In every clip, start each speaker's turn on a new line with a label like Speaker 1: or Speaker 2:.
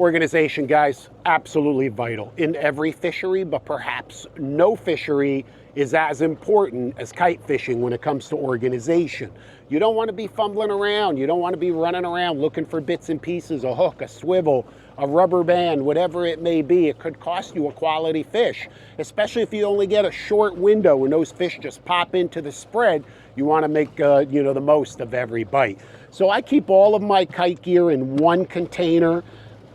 Speaker 1: Organization, guys, absolutely vital in every fishery, but perhaps no fishery is as important as kite fishing when it comes to organization. You don't want to be fumbling around. You don't want to be running around looking for bits and pieces, a hook, a swivel, a rubber band, whatever it may be. It could cost you a quality fish, especially if you only get a short window when those fish just pop into the spread. You want to make the most of every bite. So I keep all of my kite gear in one container.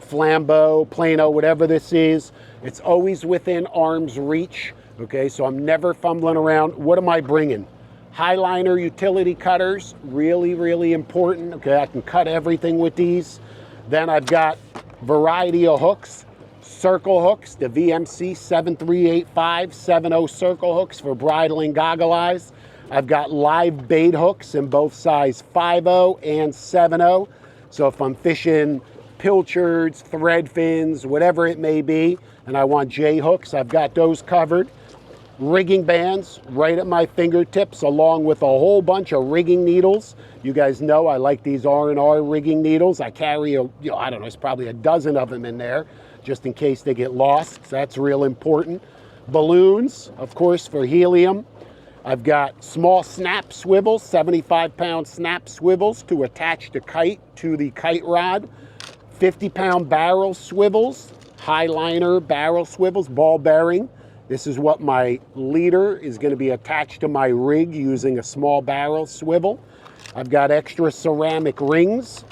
Speaker 1: Flambeau, Plano, whatever this is, it's always within arm's reach. Okay, so I'm never fumbling around. What am I bringing? Highliner utility cutters, really, really important. Okay, I can cut everything with these. Then I've got variety of hooks, circle hooks, the VMC 738570 circle hooks for bridling goggle eyes. I've got live bait hooks in both size 5.0 and 7.0. So if I'm fishing pilchards, thread fins, whatever it may be, and I want J hooks, I've got those covered. Rigging bands right at my fingertips, along with a whole bunch of rigging needles. You guys know I like these R&R rigging needles. I carry I don't know, it's probably a dozen of them in there, just in case they get lost. So that's real important. Balloons, of course, for helium. I've got small snap swivels, 75-pound snap swivels to attach the kite to the kite rod. 50-pound barrel swivels, highliner barrel swivels, ball bearing. This is what my leader is going to be attached to my rig using a small barrel swivel. I've got extra ceramic rings.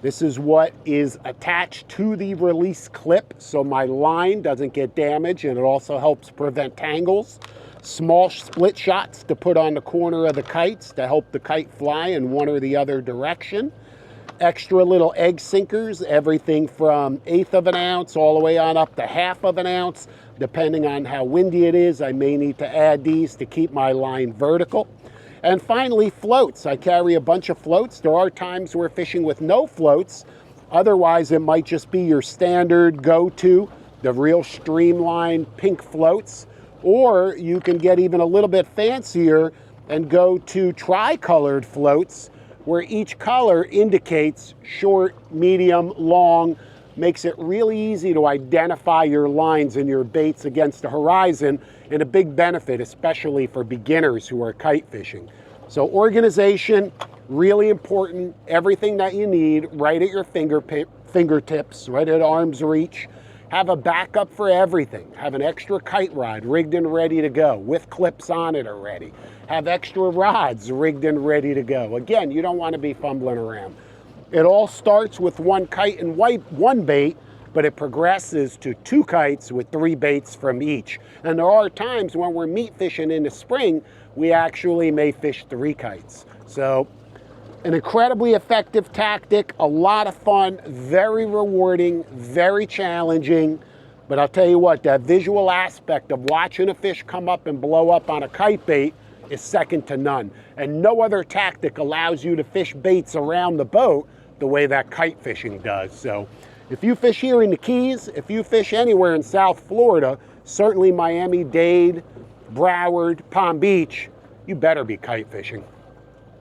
Speaker 1: This is what is attached to the release clip so my line doesn't get damaged, and it also helps prevent tangles. Small split shots to put on the corner of the kites to help the kite fly in one or the other direction. Extra little egg sinkers, everything from 1/8 of an ounce all the way on up to 1/2 of an ounce. Depending on how windy it is, I may need to add these to keep my line vertical. And finally, floats. I carry a bunch of floats. There are times we're fishing with no floats. Otherwise, it might just be your standard go-to, the real streamlined pink floats. Or you can get even a little bit fancier and go to tri-colored floats, where each color indicates short, medium, long, makes it really easy to identify your lines and your baits against the horizon, and a big benefit, especially for beginners who are kite fishing. So organization, really important. Everything that you need right at your fingertips, right at arm's reach. Have a backup for everything. Have an extra kite rod rigged and ready to go with clips on it already. Have extra rods rigged and ready to go. Again, you don't want to be fumbling around. It all starts with one kite and one bait, but it progresses to 2 kites with 3 baits from each. And there are times when we're meat fishing in the spring, we actually may fish 3 kites. So an incredibly effective tactic, a lot of fun, very rewarding, very challenging. But I'll tell you what, that visual aspect of watching a fish come up and blow up on a kite bait is second to none. And no other tactic allows you to fish baits around the boat the way that kite fishing does. So if you fish here in the Keys, if you fish anywhere in South Florida, certainly Miami-Dade, Broward, Palm Beach, you better be kite fishing.